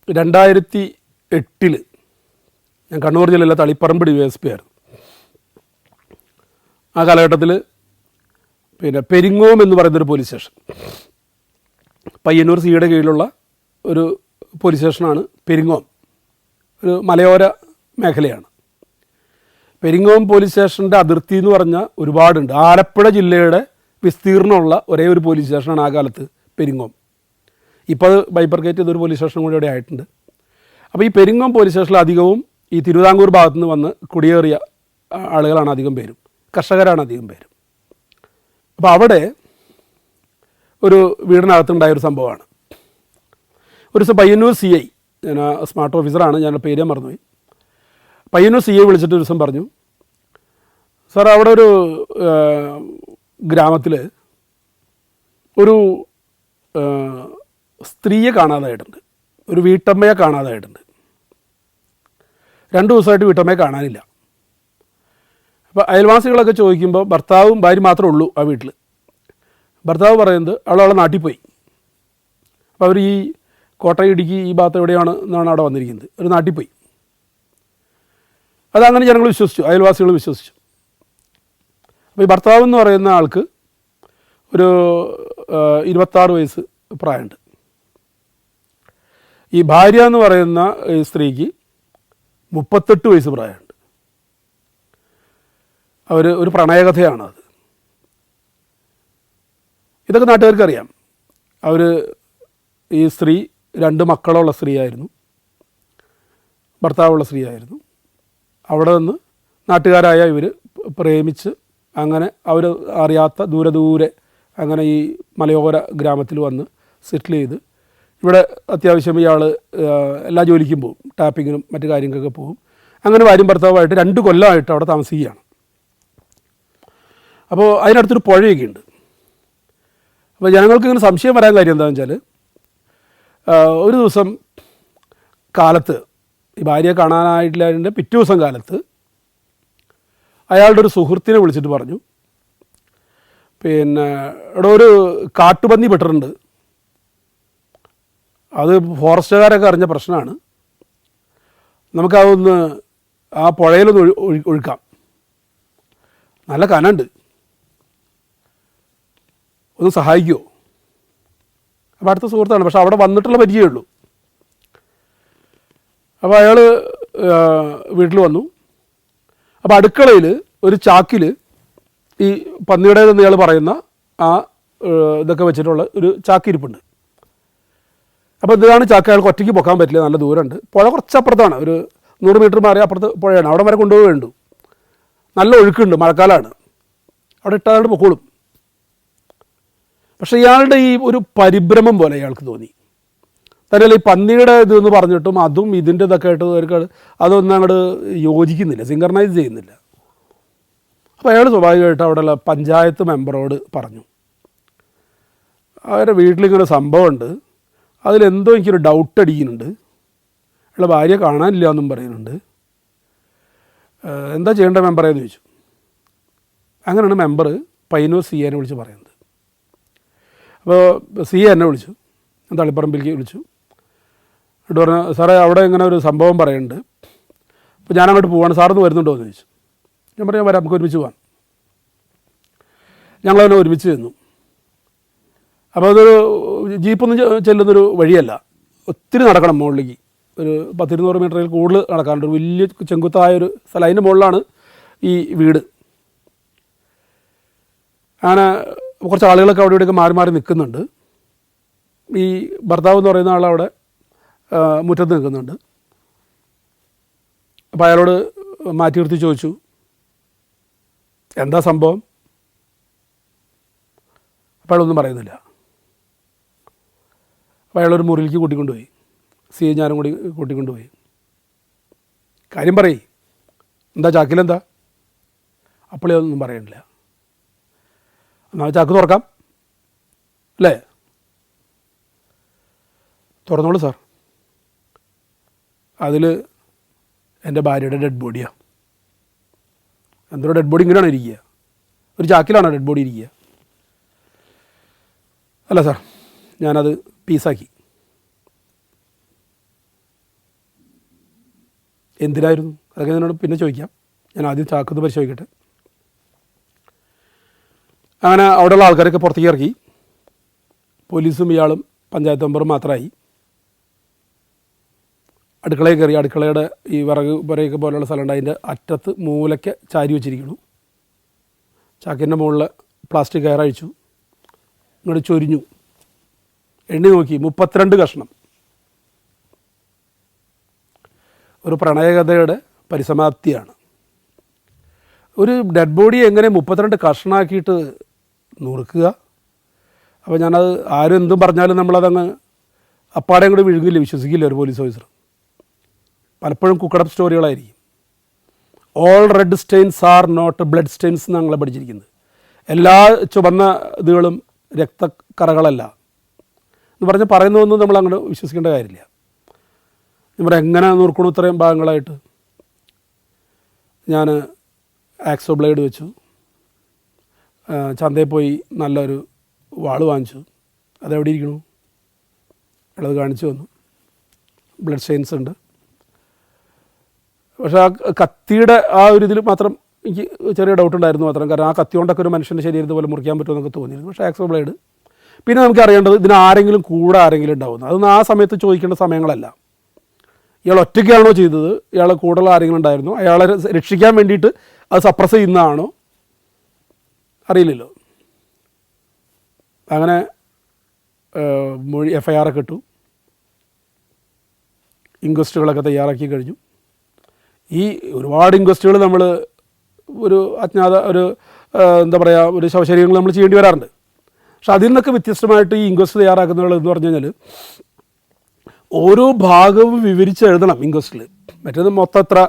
2008 ഞാൻ കണ്ണൂർ ജില്ലയിലെ തളിപ്പറമ്പ് DYSP ആയിരുന്നു. ആ കാലഘട്ടത്തിൽ പിന്നെ പെരിങ്ങോം എന്ന് പറയുന്നൊരു പോലീസ് സ്റ്റേഷൻ, പയ്യന്നൂർ സിയുടെ കീഴിലുള്ള ഒരു പോലീസ് സ്റ്റേഷനാണ് പെരിങ്ങോം. ഒരു മലയോര മേഖലയാണ്. പെരിങ്ങോം പോലീസ് സ്റ്റേഷൻ്റെ അതിർത്തി എന്ന് പറഞ്ഞാൽ ഒരുപാടുണ്ട്. ആലപ്പുഴ ജില്ലയുടെ വിസ്തീർണമുള്ള ഒരേ ഒരു പോലീസ് സ്റ്റേഷനാണ് ആ കാലത്ത് പെരിങ്ങോം. ഇപ്പോൾ അത് ബൈപ്പർക്കേറ്റ് ചെയ്തൊരു പോലീസ് സ്റ്റേഷനും കൂടി ഇവിടെ ആയിട്ടുണ്ട്. അപ്പോൾ ഈ പെരിങ്ങോം പോലീസ് സ്റ്റേഷനിൽ അധികവും ഈ തിരുവിതാംകൂർ ഭാഗത്തു നിന്ന് വന്ന് കുടിയേറിയ ആളുകളാണ് അധികം പേരും, കർഷകരാണ് അധികം പേരും. അപ്പോൾ അവിടെ ഒരു വീടിനകത്തുണ്ടായൊരു സംഭവമാണ്. ഒരു ദിവസം പയ്യന്നൂർ CI, ഞാൻ സ്മാർട്ട് ഓഫീസറാണ്, ഞാൻ പേര് മറന്നുപോയി, പയ്യന്നൂർ CI വിളിച്ചിട്ട് ഒരു ദിവസം പറഞ്ഞു, സാർ അവിടെ ഒരു ഗ്രാമത്തിൽ ഒരു സ്ത്രീയെ കാണാതായിട്ടുണ്ട്, ഒരു വീട്ടമ്മയെ കാണാതായിട്ടുണ്ട്. 2 ദിവസമായിട്ട് വീട്ടമ്മയെ കാണാനില്ല. അപ്പോൾ അയൽവാസികളൊക്കെ ചോദിക്കുമ്പോൾ ഭർത്താവും ഭാര്യ മാത്രമേ ഉള്ളൂ ആ വീട്ടിൽ. ഭർത്താവ് പറയുന്നത് അവളെ നാട്ടിൽ പോയി. അപ്പോൾ അവർ ഈ കോട്ടയം, ഇടുക്കി ഈ ഭാഗത്ത് എവിടെയാണ് എന്നാണ് അവിടെ വന്നിരിക്കുന്നത്, ഒരു നാട്ടിൽ പോയി. അതങ്ങനെ ജനങ്ങൾ വിശ്വസിച്ചു, അയൽവാസികൾ വിശ്വസിച്ചു. അപ്പോൾ ഈ ഭർത്താവ് എന്ന് പറയുന്ന ആൾക്ക് ഒരു 26 വയസ്സ് പ്രായമുണ്ട്. ഈ ഭാര്യ എന്ന് പറയുന്ന ഈ സ്ത്രീക്ക് 38 വയസ്സ് പ്രായമുണ്ട്. ഒരു പ്രണയകഥയാണത്. ഇതൊക്കെ നാട്ടുകാർക്ക് അറിയാം. ഈ സ്ത്രീ 2 മക്കളുള്ള സ്ത്രീയായിരുന്നു, ഭർത്താവുള്ള സ്ത്രീയായിരുന്നു. അവിടെ നിന്ന് നാട്ടുകാരായ ഇവർ പ്രേമിച്ച് അങ്ങനെ അവർ അറിയാത്ത ദൂരെ അങ്ങനെ ഈ മലയോര ഗ്രാമത്തിൽ വന്ന് സെറ്റിൽ ചെയ്ത് ഇവിടെ അത്യാവശ്യം ഇയാൾ എല്ലാ ജോലിക്കും പോകും, ടാപ്പിങ്ങിനും മറ്റു കാര്യങ്ങൾക്കൊക്കെ പോകും. അങ്ങനെ ഭാര്യയും ഭർത്താവുമായിട്ട് 2 കൊല്ലമായിട്ട് അവിടെ താമസിക്കുകയാണ്. അപ്പോൾ അതിനടുത്തൊരു പുഴയൊക്കെ ഉണ്ട്. അപ്പോൾ ജനങ്ങൾക്ക് ഇങ്ങനെ സംശയം വരാൻ കാര്യം എന്താണെന്ന് വെച്ചാൽ, ഒരു ദിവസം കാലത്ത് ഈ ഭാര്യയെ കാണാനായിട്ടില്ലാതിൻ്റെ പിറ്റേ ദിവസം കാലത്ത് അയാളുടെ ഒരു സുഹൃത്തിനെ വിളിച്ചിട്ട് പറഞ്ഞു, പിന്നെ ഇവിടെ ഒരു കാട്ടുപന്നി പെട്ടിട്ടുണ്ട്, അത് ഫോറസ്റ്റുകാരൊക്കെ അറിഞ്ഞ പ്രശ്നമാണ്, നമുക്കതൊന്ന് ആ പുഴയിലൊന്ന് ഒഴുക്കാം, നല്ല കനമുണ്ട്, ഒന്ന് സഹായിക്കുമോ? അപ്പോൾ അടുത്ത സുഹൃത്താണ്, പക്ഷെ അവിടെ വന്നിട്ടുള്ള പരിചയമേ ഉള്ളൂ. അപ്പോൾ അയാൾ വീട്ടിൽ വന്നു. അപ്പോൾ അടുക്കളയിൽ ഒരു ചാക്കിൽ ഈ പന്നിയുടേതെന്ന് ഇയാൾ പറയുന്ന ആ ഇതൊക്കെ വെച്ചിട്ടുള്ള ഒരു ചാക്കിരിപ്പുണ്ട്. അപ്പോൾ ഇതാണ് ചാക്ക്. അയാൾക്ക് ഒറ്റയ്ക്ക് പൊക്കാൻ പറ്റില്ല, നല്ല ദൂരമുണ്ട്. പുഴ കുറച്ചപ്പുറത്താണ്, ഒരു 100 മീറ്റർ മാറി അപ്പുറത്ത് പുഴയാണ്, അവിടെ വരെ കൊണ്ടുപോവുകയുണ്ട്. നല്ല ഒഴുക്കുണ്ട്, മഴക്കാലമാണ്, അവിടെ ഇട്ടാണ്ട് പൊക്കോളും. പക്ഷേ ഇയാളുടെ ഈ ഒരു പരിഭ്രമം പോലെ അയാൾക്ക് തോന്നി. തന്നെയല്ല ഈ പന്നിയുടെ ഇതെന്ന് പറഞ്ഞിട്ടും അതും ഇതിൻ്റെ ഇതൊക്കെ ആയിട്ട് അതൊന്നും അങ്ങോട്ട് യോജിക്കുന്നില്ല, സിങ്കർണൈസ് ചെയ്യുന്നില്ല. അപ്പോൾ അയാൾ സ്വാഭാവികമായിട്ട് അവിടെയുള്ള പഞ്ചായത്ത് മെമ്പറോട് പറഞ്ഞു, അവരുടെ വീട്ടിലിങ്ങനെ സംഭവമുണ്ട്, അതിലെന്തോ എനിക്കൊരു ഡൗട്ട് അടിക്കുന്നുണ്ട്, അയാളുടെ ഭാര്യ കാണാനില്ല എന്നും പറയുന്നുണ്ട്, എന്താ ചെയ്യേണ്ട മെമ്പറേന്ന് ചോദിച്ചു. അങ്ങനെയാണ് മെമ്പർ പയ്യന്നൂർ CIനെ വിളിച്ച് പറയുന്നത്. അപ്പോൾ CI എന്നെ വിളിച്ചു, തളിപ്പറമ്പിലേക്ക് വിളിച്ചു. എന്നിട്ട് പറഞ്ഞു, സാറേ അവിടെ ഇങ്ങനെ ഒരു സംഭവം പറയുന്നുണ്ട്, അപ്പോൾ ഞാനങ്ങോട്ട് പോവാണ്, സാറൊന്ന് വരുന്നുണ്ടോ എന്ന് ചോദിച്ചു. ഞാൻ പറയാൻ വരാം, നമുക്ക് ഒരുമിച്ച് പോകാം. ഞങ്ങളതിനെ ഒരുമിച്ച് ചെന്നു. അപ്പോൾ അതൊരു ജീപ്പൊന്നും ചെല്ലുന്നൊരു വഴിയല്ല, ഒത്തിരി നടക്കണം മുകളിലേക്ക്, ഒരു 10-200 മീറ്ററിൽ കൂടുതൽ നടക്കാറുണ്ട്. ഒരു വലിയ ചെങ്കുത്തായൊരു സ്ഥലം, അതിൻ്റെ മുകളിലാണ് ഈ വീട്. അങ്ങനെ കുറച്ച് ആളുകളൊക്കെ അവിടെ ഇവിടെയൊക്കെ മാറി മാറി നിൽക്കുന്നുണ്ട്. ഈ ഭർത്താവ് എന്ന് പറയുന്ന ആളവിടെ മുറ്റത്ത് നിൽക്കുന്നുണ്ട്. അപ്പോൾ അയാളോട് മാറ്റി നിർത്തി ചോദിച്ചു, എന്താ സംഭവം? അപ്പോൾ അയാളൊന്നും പറയുന്നില്ല. അപ്പോൾ അയാളൊരു മുറിയിലേക്ക് കൂട്ടിക്കൊണ്ടുപോയി, CI ഞാനും കൂടി കൂട്ടിക്കൊണ്ടുപോയി. കാര്യം പറയേ, എന്താ ചാക്കിലെന്താ? അപ്പോഴേ ഒന്നും പറയണില്ല. എന്നാൽ ചാക്ക് തുറക്കാം അല്ലേ? തുറന്നോളൂ സാർ. അതിൽ എൻ്റെ ഭാര്യയുടെ ഡെഡ് ബോഡിയാണ്. എന്തോ ഡെഡ് ബോഡി ഇങ്ങനെയാണ് ഇരിക്കുക, ഒരു ചാക്കിലാണോ ഡെഡ് ബോഡി ഇരിക്കുക? അല്ല സാർ, ഞാനത് പീസാക്കി. എന്തിനായിരുന്നു? അതൊക്കെ എന്നോട് പിന്നെ ചോദിക്കാം. ഞാൻ ആദ്യം ചാക്കൊന്ന് പരിശോധിക്കട്ടെ. അങ്ങനെ അവിടെയുള്ള ആൾക്കാരൊക്കെ പുറത്തേക്ക് ഇറക്കി. പോലീസും ഇയാളും പഞ്ചായത്ത് മെമ്പറും മാത്രമായി. അടുക്കളയിൽ കയറി. അടുക്കളയുടെ ഈ വിറക് പുരയൊക്കെ പോലെയുള്ള സ്ഥലമുണ്ട്, അതിൻ്റെ അറ്റത്ത് മൂലയ്ക്ക് ചാരി വെച്ചിരിക്കുന്നു. ചാക്കിൻ്റെ മുകളിൽ പ്ലാസ്റ്റിക് കയറഴിച്ചു. ഇങ്ങോട്ട് ചൊരിഞ്ഞു. എണ്ണി നോക്കി 32 കഷ്ണം. ഒരു പ്രണയകഥയുടെ പരിസമാപ്തിയാണ്. ഒരു ഡെഡ് ബോഡി എങ്ങനെ 32 കഷ്ണമാക്കിയിട്ട് നുറുക്കുക? അപ്പോൾ ഞാനത് ആരും എന്തും പറഞ്ഞാലും നമ്മളതങ്ങ് അപ്പാടെയും കൂടി വിഴുങ്ങില്ല, വിശ്വസിക്കില്ല ഒരു പോലീസ് ഓഫീസർ. പലപ്പോഴും കുക്കടപ്പ് സ്റ്റോറികളായിരിക്കും. All red stains are not blood stains എന്ന് ഞങ്ങളെ പഠിച്ചിരിക്കുന്നത്. എല്ലാ ചുവന്ന ഇതുകളും രക്തക്കറകളല്ല എന്ന് പറഞ്ഞ് പറയുന്നതൊന്നും നമ്മൾ അങ്ങോട്ട് വിശ്വസിക്കേണ്ട കാര്യമില്ല. നമ്മൾ എങ്ങനെ നുറുക്കണു ഇത്രയും ഭാഗങ്ങളായിട്ട്? ഞാൻ ആക്സോ ബ്ലേഡ് വെച്ചു. ചന്തയിൽ പോയി നല്ലൊരു വാള് വാങ്ങിച്ചു. അതെവിടെ ഇരിക്കണു? ഇളത് കാണിച്ചു വന്നു. ബ്ലഡ് സ്റ്റെയിൻസ് ഉണ്ട്. പക്ഷേ ആ കത്തിയുടെ ആ ഒരു ഇതിൽ മാത്രം എനിക്ക് ചെറിയ ഡൗട്ട് ഉണ്ടായിരുന്നു മാത്രം. കാരണം ആ കത്തി കൊണ്ടൊക്കെ ഒരു മനുഷ്യൻ്റെ ശരീരത്തെ പോലെ മുറിക്കാൻ പറ്റുമെന്നൊക്കെ തോന്നിയിരുന്നു. പക്ഷേ ആക്സോ ബ്ലേഡ്. പിന്നെ നമുക്ക് അറിയേണ്ടത് ഇതിന് ആരെങ്കിലും കൂടെ ആരെങ്കിലും ഉണ്ടാവുന്നു. അതൊന്നും ആ സമയത്ത് ചോദിക്കേണ്ട സമയങ്ങളല്ല. ഇയാൾ ഒറ്റയ്ക്കാണോ ചെയ്തത്? ഇയാളെ കൂടുതൽ ആരെങ്കിലും ഉണ്ടായിരുന്നു? അയാളെ രക്ഷിക്കാൻ വേണ്ടിയിട്ട് അത് സപ്രസ് ചെയ്യുന്നതാണോ? അറിയില്ലല്ലോ. അങ്ങനെ മൊഴി FIR ഒക്കെ ഇട്ടു. ഇൻക്വസ്റ്റുകളൊക്കെ തയ്യാറാക്കി കഴിഞ്ഞു. ഈ ഒരുപാട് ഇൻക്വസ്റ്റുകൾ നമ്മൾ ഒരു അജ്ഞാത ഒരു എന്താ പറയുക ഒരു ശവശരീരങ്ങൾ നമ്മൾ ചെയ്യേണ്ടി വരാറുണ്ട്. പക്ഷെ അതിൽ നിന്നൊക്കെ വ്യത്യസ്തമായിട്ട് ഈ ഇൻക്വസ്റ്റ് തയ്യാറാക്കുന്നവർ എന്ന് പറഞ്ഞു കഴിഞ്ഞാൽ ഓരോ ഭാഗവും വിവരിച്ച് എഴുതണം ഇൻക്വസ്റ്റിൽ. മറ്റേത് മൊത്തം എത്ര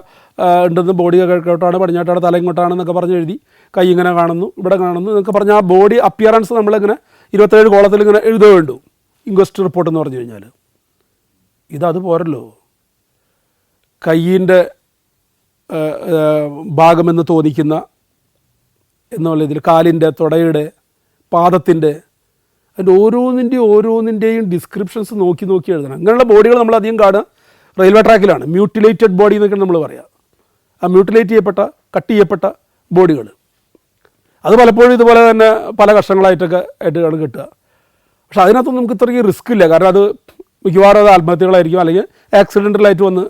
ഉണ്ടെന്ന് ബോഡി കിഴക്കോട്ടാണ് പടിഞ്ഞാട്ടാണ് തല ഇങ്ങോട്ടാണെന്നൊക്കെ പറഞ്ഞ് എഴുതി കൈ ഇങ്ങനെ കാണുന്നു ഇവിടെ കാണുന്നു എന്നൊക്കെ പറഞ്ഞാൽ ആ ബോഡി അപ്പിയറൻസ് നമ്മളിങ്ങനെ 27 കോളത്തിൽ ഇങ്ങനെ എഴുതുക വേണ്ടു ഇൻക്വസ്റ്റ് റിപ്പോർട്ട് എന്ന് പറഞ്ഞു കഴിഞ്ഞാൽ. ഇതത് പോരല്ലോ. കയ്യിൻ്റെ ഭാഗമെന്ന് തോന്നിക്കുന്ന എന്നുള്ള ഇതിൽ കാലിൻ്റെ തുടയുടെ പാദത്തിൻ്റെ അതിൻ്റെ ഓരോന്നിൻ്റെയും ഡിസ്ക്രിപ്ഷൻസ് നോക്കി എഴുതണം. അങ്ങനെയുള്ള ബോഡികൾ നമ്മൾ അധികം കാണുക റെയിൽവേ ട്രാക്കിലാണ്. മ്യൂട്ടിലേറ്റഡ് ബോഡി എന്നൊക്കെ നമ്മൾ പറയുക. ആ മ്യൂട്ടിലേറ്റ് ചെയ്യപ്പെട്ട കട്ട് ചെയ്യപ്പെട്ട ബോഡികൾ അത് പലപ്പോഴും ഇതുപോലെ തന്നെ പല കഷ്ണങ്ങളായിട്ടൊക്കെ ആയിട്ടാണ് കിട്ടുക. പക്ഷെ അതിനകത്തൊന്നും നമുക്ക് ഇത്രയ്ക്ക് റിസ്ക് ഇല്ല. കാരണം അത് മിക്കവാറും അത് ആത്മഹത്യകളായിരിക്കും, അല്ലെങ്കിൽ ആക്സിഡൻ്റലായിട്ട് വന്ന്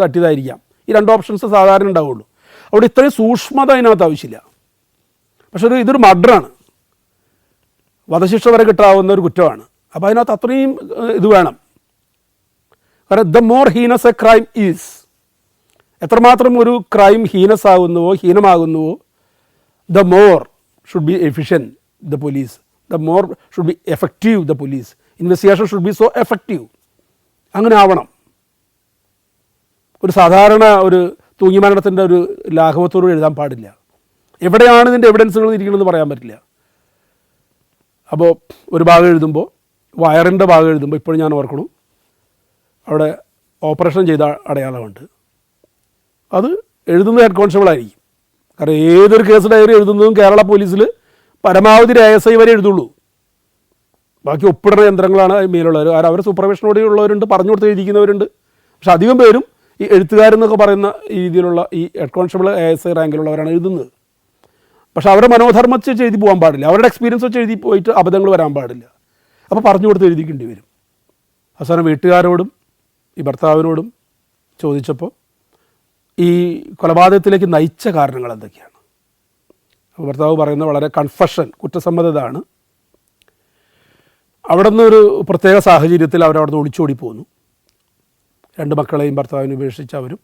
തട്ടിയതായിരിക്കാം. ഈ 2 ഓപ്ഷൻസ് സാധാരണ ഉണ്ടാവുള്ളൂ. അവിടെ ഇത്രയും സൂക്ഷ്മത അതിനകത്ത് ആവശ്യമില്ല. പക്ഷെ ഇതൊരു മർഡറാണ്, വധശിക്ഷ വരെ കിട്ടാവുന്ന ഒരു കുറ്റമാണ്. അപ്പോൾ അതിനകത്ത് അത്രയും ഇത് വേണം. കാരണം the more heinous a crime is, എത്രമാത്രം ഒരു ക്രൈം ഹീനമാകുന്നുവോ the more should be efficient the police, the more should be effective the police, investigation should be so effective. അങ്ങനെ ആവണം. ഒരു സാധാരണ ഒരു തൂങ്ങിമരണത്തിൻ്റെ ഒരു ലാഘവത്തോട് എഴുതാൻ പാടില്ല. എവിടെയാണ് ഇതിൻ്റെ എവിഡൻസുകൾ ഇരിക്കണമെന്ന് പറയാൻ പറ്റില്ല. അപ്പോൾ ഒരു ഭാഗം എഴുതുമ്പോൾ വയറിൻ്റെ ഭാഗം എഴുതുമ്പോൾ ഇപ്പോഴും ഞാൻ ഓർക്കണം അവിടെ ഓപ്പറേഷൻ ചെയ്ത അടയാളമുണ്ട്. അത് എഴുതുന്നത് ഹെഡ് കോൺസ്റ്റബിളായിരിക്കും. കാരണം ഏതൊരു കേസ് ഡയറി എഴുതുന്നതും കേരള പോലീസിൽ പരമാവധി ASI വരെ എഴുതുള്ളൂ. ബാക്കി ഒപ്പിടുന്ന യന്ത്രങ്ങളാണ് മേലുള്ളവർ. അവർ സൂപ്പർവിഷനോടെ ഉള്ളവരുണ്ട്, പറഞ്ഞു കൊടുത്ത് എഴുതിക്കുന്നവരുണ്ട്. പക്ഷെ അധികം പേരും ഈ എഴുത്തുകാരെന്നൊക്കെ പറയുന്ന രീതിയിലുള്ള ഈ ഹെഡ് കോൺസ്റ്റബിൾ ASI റാങ്കിലുള്ളവരാണ് എഴുതുന്നത്. പക്ഷെ അവരുടെ മനോധർമ്മം വെച്ച് എഴുതി പോകാൻ പാടില്ല, അവരുടെ എക്സ്പീരിയൻസ് വെച്ച് എഴുതി പോയിട്ട് അബദ്ധങ്ങൾ വരാൻ പാടില്ല. അപ്പോൾ പറഞ്ഞു കൊടുത്ത് എഴുതിക്കേണ്ടി വരും. അവസാനം വീട്ടുകാരോടും ഈ ഭർത്താവിനോടും ചോദിച്ചപ്പോൾ ഈ കൊലപാതകത്തിലേക്ക് നയിച്ച കാരണങ്ങൾ എന്തൊക്കെയാണ്? അപ്പോൾ ഭർത്താവ് പറയുന്നത് വളരെ കൺഫഷൻ, കുറ്റസമ്മതമാണ്. അവിടെ നിന്നൊരു പ്രത്യേക സാഹചര്യത്തിൽ അവരവിടുന്ന് ഒളിച്ചോടി പോന്നു. 2 മക്കളെയും ഭർത്താവിനെ ഉപേക്ഷിച്ച് അവരും.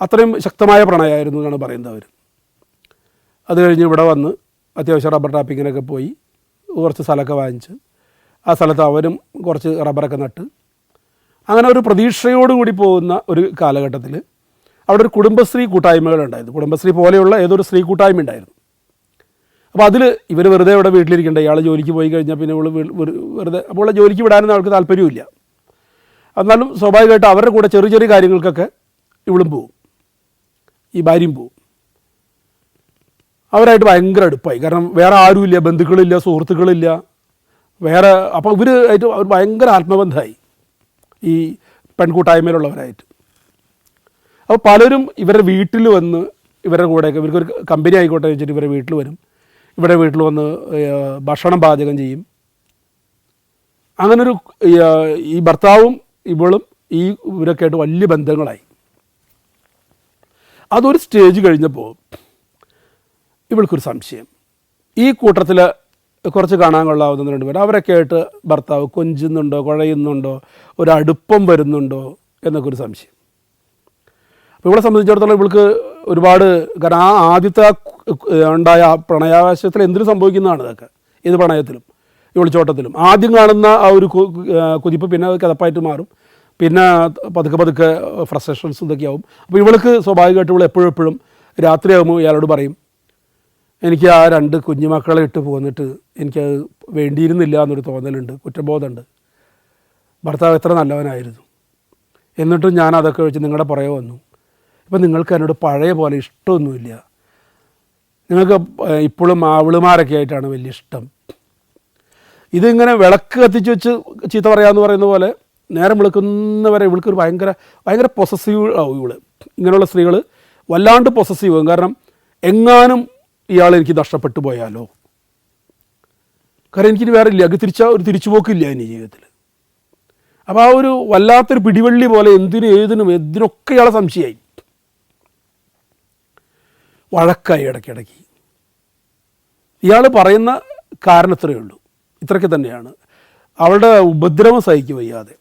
അത്രയും ശക്തമായ പ്രണയമായിരുന്നു എന്നാണ് പറയുന്നത് അവർ. അത് കഴിഞ്ഞ് ഇവിടെ വന്ന് അത്യാവശ്യം റബ്ബർ ടാപ്പിങ്ങിനൊക്കെ പോയി കുറച്ച് സ്ഥലമൊക്കെ വാങ്ങിച്ച് ആ സ്ഥലത്ത് അവരും കുറച്ച് റബ്ബറൊക്കെ നട്ട് അങ്ങനെ ഒരു പ്രതീക്ഷയോടുകൂടി പോകുന്ന ഒരു കാലഘട്ടത്തിൽ അവിടെ ഒരു കുടുംബശ്രീ കൂട്ടായ്മകളുണ്ടായിരുന്നു. കുടുംബശ്രീ പോലെയുള്ള ഏതൊരു സ്ത്രീ കൂട്ടായ്മ ഉണ്ടായിരുന്നു. അപ്പോൾ അതിൽ ഇവർ വെറുതെ ഇവിടെ വീട്ടിലിരിക്കേണ്ട, ഇയാൾ ജോലിക്ക് പോയി കഴിഞ്ഞാൽ പിന്നെ ഇവൾ വെറുതെ, അപ്പോൾ ജോലിക്ക് വിടാനൊന്നും അവൾക്ക് താല്പര്യമില്ല. എന്നാലും സ്വാഭാവികമായിട്ട് അവരുടെ കൂടെ ചെറിയ ചെറിയ കാര്യങ്ങൾക്കൊക്കെ ഇവളും പോവും, ഈ ഭാര്യയും പോവും. അവരായിട്ട് ഭയങ്കര അടുപ്പായി. കാരണം വേറെ ആരുമില്ല, ബന്ധുക്കളില്ല, സുഹൃത്തുക്കളില്ല വേറെ. അപ്പോൾ ഇവർ ആയിട്ട് അവർ ഭയങ്കര ആത്മബന്ധമായി ഈ പെൺകൂട്ടായ്മയിലുള്ളവരായിട്ട്. അപ്പോൾ പലരും ഇവരുടെ വീട്ടിൽ വന്ന് ഇവരുടെ കൂടെയൊക്കെ ഇവർക്കൊരു കമ്പനി ആയിക്കോട്ടെ വെച്ചിട്ട് ഇവരുടെ വീട്ടിൽ വരും, ഇവിടെ വീട്ടിൽ വന്ന് ഭക്ഷണം പാചകം ചെയ്യും. അങ്ങനൊരു ഈ ഭർത്താവും ഇവളും ഈ ഇവരൊക്കെ ആയിട്ട് വലിയ ബന്ധങ്ങളായി. അതൊരു സ്റ്റേജ് കഴിഞ്ഞപ്പോൾ ഇവൾക്കൊരു സംശയം, ഈ കൂട്ടത്തിൽ കുറച്ച് കാണാൻ കൊള്ളാവുന്ന 2 പേര് അവരൊക്കെ ആയിട്ട് ഭർത്താവ് കൊഞ്ചുന്നുണ്ടോ, കുഴയുന്നുണ്ടോ, ഒരു അടുപ്പം വരുന്നുണ്ടോ എന്നൊക്കെ ഒരു സംശയം. അപ്പോൾ ഇവളെ സംബന്ധിച്ചിടത്തോളം ഇവൾക്ക് ഒരുപാട്, കാരണം ആ ആദ്യത്തെ ഉണ്ടായ പ്രണയാവകാശത്തിൽ എന്തിനു സംഭവിക്കുന്നതാണ് ഇതൊക്കെ, ഏത് പ്രണയത്തിലും ഒളിച്ചോട്ടത്തിലും. ആദ്യം കാണുന്ന ആ ഒരു കുതിപ്പ് പിന്നെ അത് കിതപ്പായിട്ട് മാറും, പിന്നെ പതുക്കെ പതുക്കെ ഫ്രസ്ട്രേഷൻസ് ഇതൊക്കെ ആവും. അപ്പോൾ ഇവൾക്ക് സ്വാഭാവികമായിട്ട് ഇവൾ എപ്പോഴും രാത്രിയാകുമ്പോൾ ഇയാളോട് പറയും, എനിക്ക് ആ 2 കുഞ്ഞുമക്കളെ ഇട്ട് പോന്നിട്ട് എനിക്കത് വേണ്ടിയിരുന്നില്ല എന്നൊരു തോന്നലുണ്ട്, കുറ്റബോധമുണ്ട്. ഭർത്താവ് എത്ര നല്ലവനായിരുന്നു, എന്നിട്ടും ഞാൻ അതൊക്കെ വെച്ച് നിങ്ങളുടെ പുറകെ വന്നു. ഇപ്പം നിങ്ങൾക്ക് എന്നോട് പഴയ പോലെ ഇഷ്ടമൊന്നുമില്ല, നിങ്ങൾക്ക് ഇപ്പോഴും അവളുമാരൊക്കെ ആയിട്ടാണ് വലിയ ഇഷ്ടം. ഇതിങ്ങനെ വിളക്ക് കത്തിച്ച് വെച്ച് ചീത്ത പറയാമെന്ന് പറയുന്ന പോലെ നേരം വിളിക്കുന്നവരെ ഇവൾക്കൊരു ഭയങ്കര പൊസസീവ് ആവും. ഇവള് ഇങ്ങനെയുള്ള സ്ത്രീകൾ വല്ലാണ്ട് പൊസസീവ് ആവും. കാരണം എങ്ങാനും ഇയാൾ എനിക്ക് നഷ്ടപ്പെട്ടു പോയാലോ, കാരണം എനിക്കിനി വേറെ ഇല്ല, അത് ഒരു തിരിച്ചുപോക്കില്ല ഇനി ജീവിതത്തിൽ. അപ്പോൾ ആ ഒരു വല്ലാത്തൊരു പിടിവള്ളി പോലെ എന്തിനൊക്കെ ഇയാളെ സംശയമായി, വഴക്കായി ഇടയ്ക്കിടയ്ക്ക്. ഇയാൾ പറയുന്ന കാരണത്രയേ ഉള്ളൂ, ഇത്രയ്ക്ക് തന്നെയാണ്. അവളുടെ ഉപദ്രവം സഹിക്കുക വയ്യാതെ,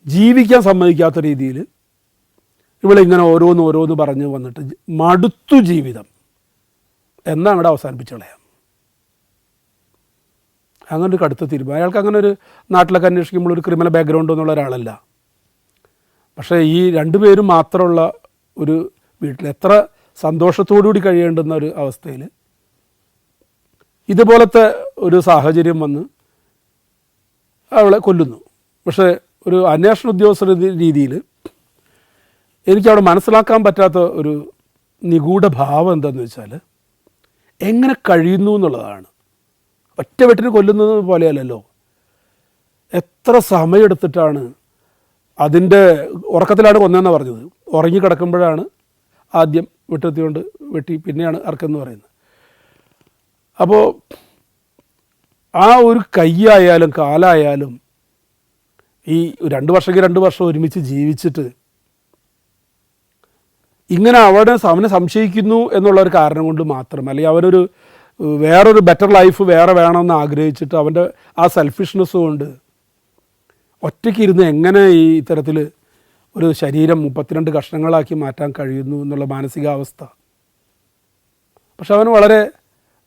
ജീവിക്കാൻ സമ്മതിക്കാത്ത രീതിയിൽ ഇവളിങ്ങനെ ഓരോന്ന് പറഞ്ഞ് വന്നിട്ട് മടുത്തു ജീവിതം എന്നാ അവിടെ അവസാനിപ്പിച്ച് കളയാം. അങ്ങനെ ഒരു കടുത്ത തീരുമാനം. അയാൾക്ക് അങ്ങനെ ഒരു നാട്ടിലൊക്കെ അന്വേഷിക്കുമ്പോൾ ഒരു ക്രിമിനൽ ബാക്ക്ഗ്രൗണ്ട് എന്നുള്ള ഒരാളല്ല. പക്ഷേ ഈ 2 പേരും മാത്രമുള്ള ഒരു വീട്ടിൽ എത്ര സന്തോഷത്തോടുകൂടി കഴിയേണ്ടുന്ന ഒരു അവസ്ഥയിൽ ഇതുപോലത്തെ ഒരു സാഹചര്യം വന്ന് അവളെ കൊല്ലുന്നു. പക്ഷേ ഒരു അന്വേഷണ ഉദ്യോഗസ്ഥ രീതിയിൽ എനിക്കവിടെ മനസ്സിലാക്കാൻ പറ്റാത്ത ഒരു നിഗൂഢ ഭാവം എന്താണെന്ന് വെച്ചാൽ, എങ്ങനെ കഴിയുന്നു എന്നുള്ളതാണ്. ഒറ്റ വെട്ടിന് കൊല്ലുന്നത് പോലെയല്ലല്ലോ, എത്ര സമയമെടുത്തിട്ടാണ്. അതിൻ്റെ ഉറക്കത്തിലാണ് കൊന്നതെന്നാണ് പറഞ്ഞത്. ഉറങ്ങി കിടക്കുമ്പോഴാണ് ആദ്യം വെട്ടി പിന്നെയാണ് അറക്കെന്ന് പറയുന്നത്. അപ്പോൾ ആ ഒരു കൈയായാലും കാലായാലും ഈ 2 വർഷം ഒരുമിച്ച് ജീവിച്ചിട്ട് ഇങ്ങനെ അവനെ സംശയിക്കുന്നു എന്നുള്ളൊരു കാരണം കൊണ്ട് മാത്രം, അല്ലെങ്കിൽ അവനൊരു വേറൊരു ബെറ്റർ ലൈഫ് വേറെ വേണമെന്ന് ആഗ്രഹിച്ചിട്ട് അവൻ്റെ ആ സെൽഫിഷ്നെസ് കൊണ്ട് ഒറ്റയ്ക്ക് ഇരുന്ന് എങ്ങനെ ഈ ഇത്തരത്തിൽ ഒരു ശരീരം 32 കഷ്ണങ്ങളാക്കി മാറ്റാൻ കഴിയുന്നു എന്നുള്ള മാനസികാവസ്ഥ. പക്ഷെ അവൻ വളരെ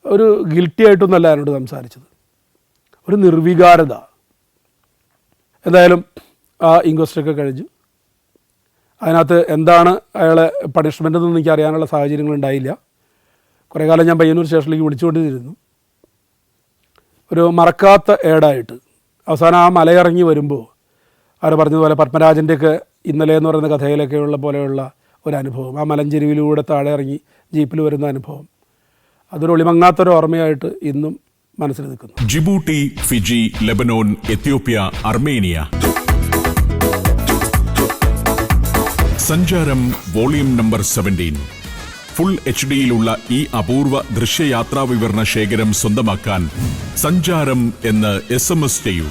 ഒരു ഗിൽറ്റി ആയിട്ടൊന്നല്ല എന്നോട് സംസാരിച്ചത്, ഒരു നിർവികാരത. എന്തായാലും ആ ഇൻക്വസ്റ്റൊക്കെ കഴിഞ്ഞു. അതിനകത്ത് എന്താണ് അയാളെ പണിഷ്മെൻ്റ് എന്നൊന്നും എനിക്ക് അറിയാനുള്ള സാഹചര്യങ്ങളുണ്ടായില്ല. കുറേ കാലം ഞാൻ പയ്യന്നൂർ സ്റ്റേഷനിലേക്ക് വിളിച്ചുകൊണ്ടിരുന്നു. ഒരു മറക്കാത്ത ഏടായിട്ട് അവസാനം ആ മലയിറങ്ങി വരുമ്പോൾ അവർ പറഞ്ഞതുപോലെ പത്മരാജൻ്റെയൊക്കെ ഇന്നലെ എന്ന് പറയുന്ന കഥയിലൊക്കെയുള്ള പോലെയുള്ള ഒരു അനുഭവം, ആ മലഞ്ചെരുവിലൂടെ താഴെ ഇറങ്ങി ജീപ്പിൽ വരുന്ന അനുഭവം, അതൊരു ഒളിമങ്ങാത്തൊരു ഓർമ്മയായിട്ട് ഇന്നും മനസ്സിൽ നിൽക്കുന്നു. Djibouti, Fiji, Lebanon, Ethiopia, Armenia. സഞ്ചാരം വോളിയം നമ്പർ 17. ഫുൾ HD-യിലുള്ള ഈ അപൂർവ ദൃശ്യയാത്രാ വിവരണ ശേഖരം സ്വന്തമാക്കാൻ സഞ്ചാരം എന്ന് SMS ചെയ്യൂ.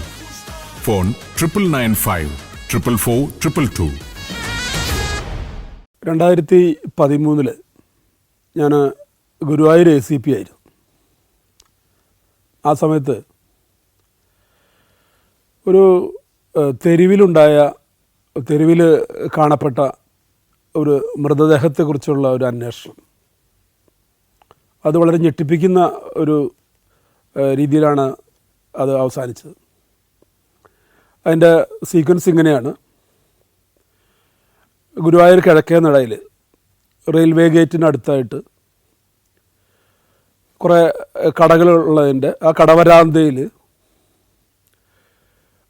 ഫോൺ 9995 444 222. 2013 ഞാൻ ഗുരുവായൂർ ACP ആയിരുന്നു. ആ സമയത്ത് ഒരു തെരുവിൽ കാണപ്പെട്ട ഒരു മൃതദേഹത്തെക്കുറിച്ചുള്ള ഒരു അന്വേഷണം, അത് വളരെ ഞെട്ടിപ്പിക്കുന്ന ഒരു രീതിയിലാണ് അത് അവസാനിച്ചത്. അതിൻ്റെ സീക്വൻസ് ഇങ്ങനെയാണ്. ഗുരുവായൂർ കിഴക്കേ നടയിൽ റെയിൽവേ ഗേറ്റിനടുത്തായിട്ട് കുറേ കടകളുള്ളതിൻ്റെ ആ കടവരാന്തയിൽ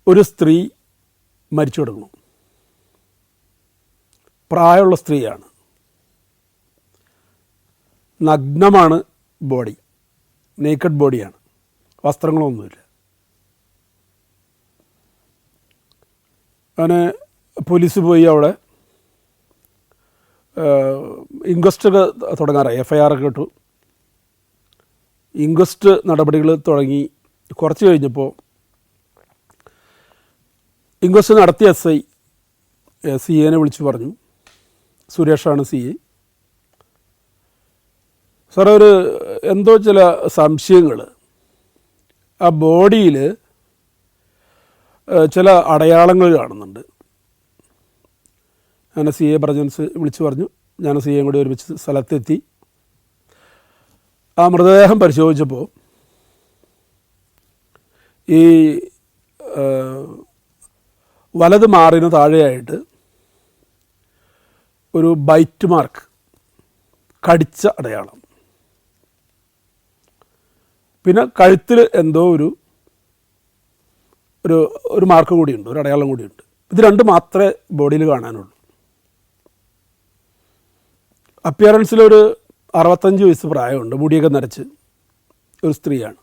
ഒരു സ്ത്രീ മരിച്ചു കിടക്കുന്നു. പ്രായമുള്ള സ്ത്രീയാണ്, നഗ്നമാണ് ബോഡി, നേക്കഡ് ബോഡിയാണ്, വസ്ത്രങ്ങളൊന്നുമില്ല. അങ്ങനെ പോലീസ് പോയി അവിടെ ഇൻക്വസ്റ്റൊക്കെ തുടങ്ങാറായി. FIR ഒക്കെ ഇട്ടു. ഇൻക്വസ്റ്റ് നടപടികൾ തുടങ്ങി. കുറച്ച് കഴിഞ്ഞപ്പോൾ ഇൻക്വസ്റ്റ് നടത്തിയ SI CA വിളിച്ചു പറഞ്ഞു, സുരേഷാണ് CA, സാർ ഒരു എന്തോ ചില സംശയങ്ങൾ ആ ബോഡിയിൽ ചില അടയാളങ്ങൾ കാണുന്നുണ്ട്. അങ്ങനെ CA വിളിച്ചു പറഞ്ഞു. ഞാൻ CA കൂടി ഒരുമിച്ച് സ്ഥലത്തെത്തി. ആ മൃതദേഹം പരിശോധിച്ചപ്പോൾ ഈ വലത് മാറിന് താഴെയായിട്ട് ഒരു ബൈറ്റ് മാർക്ക്, കടിച്ച അടയാളം, പിന്നെ കഴുത്തിൽ എന്തോ ഒരു മാർക്ക് കൂടിയുണ്ട്, ഒരു അടയാളം കൂടിയുണ്ട്. ഇത് രണ്ട് മാത്രമേ ബോഡിയിൽ കാണാനുള്ളൂ. അപ്പിയറൻസിലൊരു 65 വയസ്സ് പ്രായമുണ്ട്, മുടിയൊക്കെ നരച്ച് ഒരു സ്ത്രീയാണ്.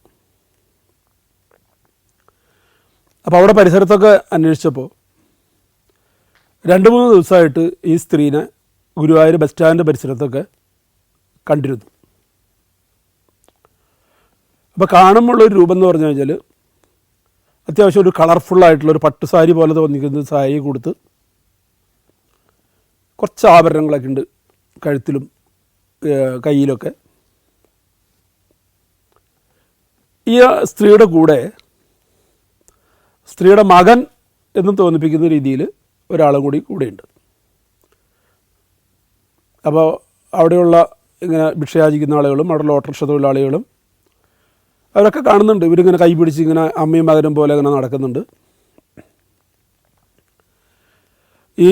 അപ്പോൾ അവിടെ പരിസരത്തൊക്കെ അന്വേഷിച്ചപ്പോൾ 2-3 ദിവസമായിട്ട് ഈ സ്ത്രീനെ ഗുരുവായൂർ ബസ് സ്റ്റാൻഡ് പരിസരത്തൊക്കെ കണ്ടിരുന്നു. അപ്പോൾ കാണുമ്പോഴുള്ളൊരു രൂപം എന്ന് പറഞ്ഞു കഴിഞ്ഞാൽ അത്യാവശ്യം ഒരു കളർഫുള്ളായിട്ടുള്ളൊരു പട്ടുസാരി പോലെ തോന്നിക്കുന്ന സാരി കൊടുത്ത് കുറച്ച് ആഭരണങ്ങളൊക്കെ ഉണ്ട് കഴുത്തിലും കയ്യിലൊക്കെ. ഈ സ്ത്രീയുടെ കൂടെ സ്ത്രീയുടെ മകൻ എന്ന് തോന്നിപ്പിക്കുന്ന രീതിയിൽ ഒരാളും കൂടെയുണ്ട്. അപ്പോൾ അവിടെയുള്ള ഇങ്ങനെ ഭിക്ഷയാചിക്കുന്ന ആളുകളും അവിടെയുള്ള ഓട്ടോറിക്ഷ തൊഴിലാളികളും അവരൊക്കെ കാണുന്നുണ്ട്. ഇവരിങ്ങനെ കൈ പിടിച്ച് ഇങ്ങനെ അമ്മയും മകനും പോലെ ഇങ്ങനെ നടക്കുന്നുണ്ട്. ഈ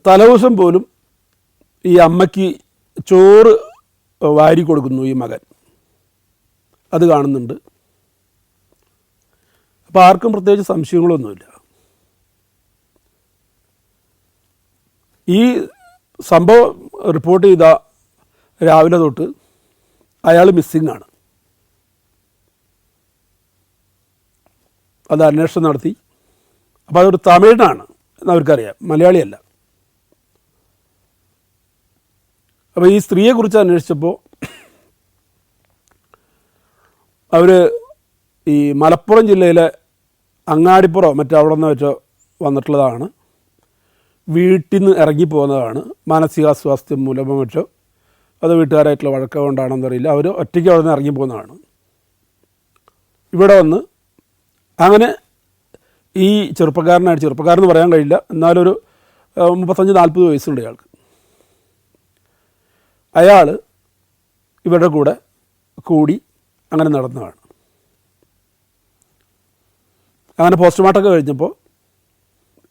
തലേദിവസം പോലും ഈ അമ്മയ്ക്ക് ചോറ് വാരി കൊടുക്കുന്നു ഈ മകൻ, അത് കാണുന്നുണ്ട്. അപ്പോൾ ആർക്കും പ്രത്യേകിച്ച് സംശയങ്ങളൊന്നുമില്ല. ഈ സംഭവം റിപ്പോർട്ട് ചെയ്ത രാവിലെ തൊട്ട് അയാൾ മിസ്സിംഗ് ആണ്. അത് അന്വേഷണം നടത്തി. അപ്പോൾ അതൊരു തമിഴനാണ് എന്നവർക്കറിയാം, മലയാളിയല്ല. അപ്പോൾ ഈ സ്ത്രീയെക്കുറിച്ച് അന്വേഷിച്ചപ്പോൾ അവർ ഈ മലപ്പുറം ജില്ലയിലെ അങ്ങാടിപ്പുറം അവിടെ നിന്ന് വെച്ചോ വന്നിട്ടുള്ളതാണ്. വീട്ടിൽ നിന്ന് ഇറങ്ങിപ്പോകുന്നതാണ്. മാനസികാസ്വാസ്ഥ്യം മൂലമോ വെച്ചോ അത് വീട്ടുകാരായിട്ടുള്ള വഴക്കം കൊണ്ടാണെന്നറിയില്ല, അവർ ഒറ്റയ്ക്ക് അവിടെ നിന്ന് ഇറങ്ങിപ്പോകുന്നതാണ്. ഇവിടെ വന്ന് അങ്ങനെ ഈ ചെറുപ്പക്കാരെന്ന് പറയാൻ കഴിയില്ല, എന്നാലൊരു 35-40 വയസ്സുണ്ട് അയാൾക്ക്. അയാൾ ഇവരുടെ കൂടെ കൂടി അങ്ങനെ നടന്നതാണ്. അങ്ങനെ പോസ്റ്റ്മോർട്ടമൊക്കെ കഴിഞ്ഞപ്പോൾ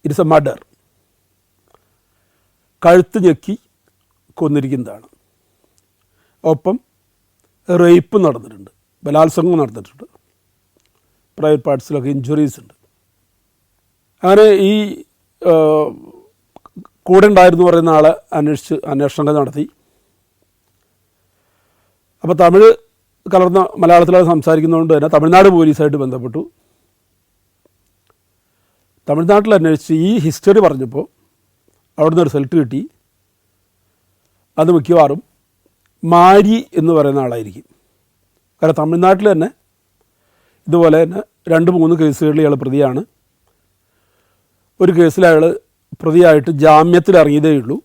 ഇറ്റ്സ് എ മർഡർ, കഴുത്ത് ഞെക്കി കൊന്നിരിക്കുന്നതാണ്. ഒപ്പം റേപ്പ് നടന്നിട്ടുണ്ട്, ബലാത്സംഗം നടന്നിട്ടുണ്ട്, പ്രൈവറ്റ് പാർട്സിലൊക്കെ ഇഞ്ചുറീസ് ഉണ്ട്. അങ്ങനെ ഈ കൂടെ ഉണ്ടായിരുന്നു പറയുന്ന ആളെ അന്വേഷണം നടത്തി. അപ്പോൾ തമിഴ് കലർന്ന മലയാളത്തിലത് സംസാരിക്കുന്നതുകൊണ്ട് തന്നെ തമിഴ്നാട് പോലീസായിട്ട് ബന്ധപ്പെട്ടു. തമിഴ്നാട്ടിൽ അന്വേഷിച്ച് ഈ ഹിസ്റ്ററി പറഞ്ഞപ്പോൾ അവിടുന്ന് റിസൾട്ട് കിട്ടി. അത് മിക്കവാറും മാരി എന്ന് പറയുന്ന ആളായിരിക്കും. കാരണം തമിഴ്നാട്ടിൽ തന്നെ ഇതുപോലെ തന്നെ 2-3 കേസുകളിൽ ഇയാൾ പ്രതിയാണ്. ഒരു കേസിൽ അയാൾ പ്രതിയായിട്ട് ജാമ്യത്തിൽ ഇറങ്ങിയതേ ഉള്ളൂ.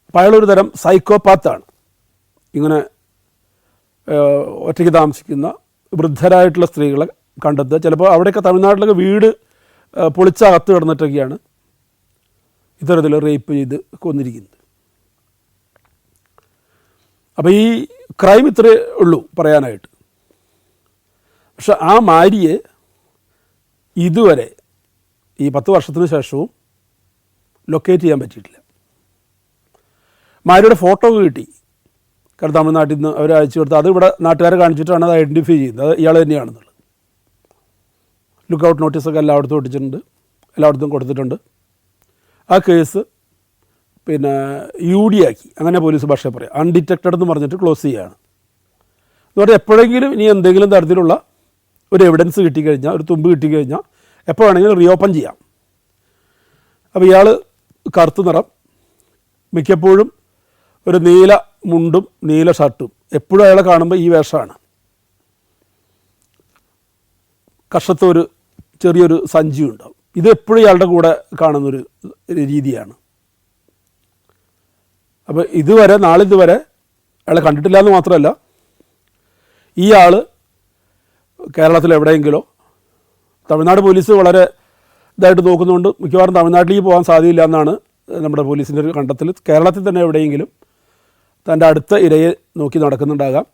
അപ്പോൾ അയാളൊരു തരം സൈക്കോപാത്താണ്. ഇങ്ങനെ ഒറ്റയ്ക്ക് താമസിക്കുന്ന വൃദ്ധരായിട്ടുള്ള സ്ത്രീകളെ കണ്ടെത്തുക. ചിലപ്പോൾ അവിടെയൊക്കെ തമിഴ്നാട്ടിലൊക്കെ വീട് പൊളിച്ചകത്ത് കിടന്നിട്ടൊക്കെയാണ് ഇത്തരത്തിൽ റേപ്പ് ചെയ്ത് കൊന്നിരിക്കുന്നത്. അപ്പോൾ ഈ ക്രൈം ഇത്രയേ ഉള്ളൂ പറയാനായിട്ട്. പക്ഷെ ആ മാരിയെ ഇതുവരെ ഈ 10 വർഷത്തിന് ശേഷവും ലൊക്കേറ്റ് ചെയ്യാൻ പറ്റിയിട്ടില്ല. മാരിയുടെ ഫോട്ടോ കിട്ടി. കാരണം തമിഴ്നാട്ടിൽ നിന്ന് അവർ അയച്ചു കൊടുത്ത് അത് ഇവിടെ നാട്ടുകാരെ കാണിച്ചിട്ടാണ് അത് ഐഡൻറ്റിഫൈ ചെയ്യുന്നത്, അത് ഇയാൾ തന്നെയാണെന്നുള്ളത്. ലുക്കൗട്ട് നോട്ടീസൊക്കെ എല്ലായിടത്തും ഒട്ടിച്ചിട്ടുണ്ട്, എല്ലായിടത്തും കൊടുത്തിട്ടുണ്ട്. ആ കേസ് പിന്നെ UD ആക്കി, അങ്ങനെ പോലീസ് ഭാഷ പറയാം, അൺഡിറ്റക്റ്റഡ് എന്ന് പറഞ്ഞിട്ട് ക്ലോസ് ചെയ്യുകയാണ്. എന്ന് പറഞ്ഞാൽ എപ്പോഴെങ്കിലും ഇനി എന്തെങ്കിലും തരത്തിലുള്ള ഒരു എവിഡൻസ് കിട്ടിക്കഴിഞ്ഞാൽ, ഒരു തുമ്പ് കിട്ടിക്കഴിഞ്ഞാൽ എപ്പോൾ വേണമെങ്കിലും റീഓപ്പൺ ചെയ്യാം. അപ്പോൾ ഇയാൾ കറുത്ത നിറം, മിക്കപ്പോഴും ഒരു നീല മുണ്ടും നീല ഷർട്ടും, എപ്പോഴും അയാളെ കാണുമ്പോൾ ഈ വേഷമാണ്. കഷത്ത് ഒരു ചെറിയൊരു സഞ്ചി ഉണ്ടാവും. ഇത് എപ്പോഴും ഇയാളുടെ കൂടെ കാണുന്നൊരു രീതിയാണ്. അപ്പോൾ നാളിതുവരെ അയാളെ കണ്ടിട്ടില്ല എന്ന് മാത്രമല്ല, ഈ ആൾ കേരളത്തിൽ എവിടെയെങ്കിലോ, തമിഴ്നാട് പോലീസ് വളരെ ഇതായിട്ട് നോക്കുന്നുണ്ട്, മിക്കവാറും തമിഴ്നാട്ടിലേക്ക് പോകാൻ സാധ്യതയില്ല എന്നാണ് നമ്മുടെ പോലീസിൻ്റെ ഒരു കണ്ടെത്തൽ. കേരളത്തിൽ തന്നെ എവിടെയെങ്കിലും തൻ്റെ അടുത്ത ഇരയെ നോക്കി നടക്കുന്നുണ്ടാകാം,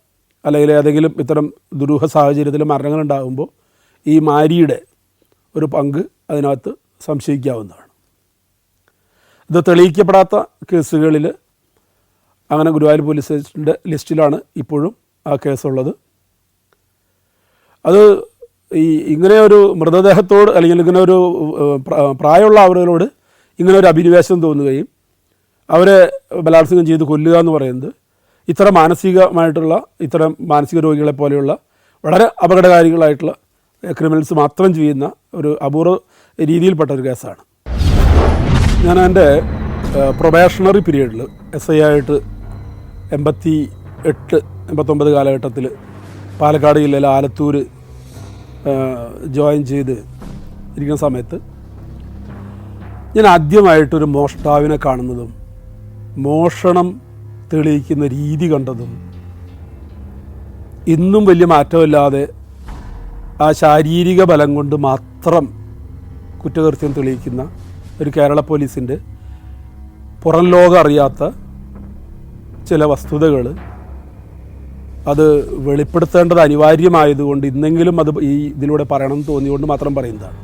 അല്ലെങ്കിൽ ഏതെങ്കിലും ഇത്തരം ദുരൂഹ സാഹചര്യത്തിൽ മരണങ്ങളുണ്ടാകുമ്പോൾ ഈ മാരിയുടെ ഒരു പങ്ക് അതിനകത്ത് സംശയിക്കാവുന്നതാണ്. ഇത് തെളിയിക്കപ്പെടാത്ത കേസുകളിൽ അങ്ങനെ ഗുരുവായൂർ പോലീസ് സ്റ്റേഷൻ്റെ ലിസ്റ്റിലാണ് ഇപ്പോഴും ആ കേസുള്ളത്. അത് ഇങ്ങനെ ഒരു മൃതദേഹത്തോട് അല്ലെങ്കിൽ ഇങ്ങനെ ഒരു പ്രായമുള്ള ആളുകളോട് ഇങ്ങനെ ഒരു അഭിനിവേശം തോന്നുകയും അവരെ ബലാത്സംഗം ചെയ്ത് കൊല്ലുക എന്ന് പറയുന്നത് ഇത്തരം മാനസിക രോഗികളെ പോലെയുള്ള വളരെ അപകടകാരികളായിട്ടുള്ള ക്രിമിനൽസ് മാത്രം ചെയ്യുന്ന ഒരു അപൂർവ രീതിയിൽപ്പെട്ട ഒരു കേസാണ്. ഞാൻ എൻ്റെ പ്രൊബേഷണറി പീരീഡിൽ SI ആയിട്ട് 88-89 കാലഘട്ടത്തിൽ പാലക്കാട് ജില്ലയിൽ ആലത്തൂർ ജോയിൻ ചെയ്ത് ഇരിക്കുന്ന സമയത്ത് ഞാൻ ആദ്യമായിട്ടൊരു മോഷ്ടാവിനെ കാണുന്നതും മോഷണം തെളിയിക്കുന്ന രീതി കണ്ടതും ഇന്നും വലിയ മാറ്റമില്ലാതെ ആ ശാരീരിക ബലം കൊണ്ട് മാത്രം കുറ്റകൃത്യം തെളിയിക്കുന്ന ഒരു കേരള പോലീസിൻ്റെ പുറം ലോകം അറിയാത്ത ചില വസ്തുതകൾ അത് വെളിപ്പെടുത്തേണ്ടത് അനിവാര്യമായതുകൊണ്ട് ഇന്നെങ്കിലും അത് ഇതിലൂടെ പറയണമെന്ന് തോന്നിയുകൊണ്ട് മാത്രം പറയുന്നതാണ്.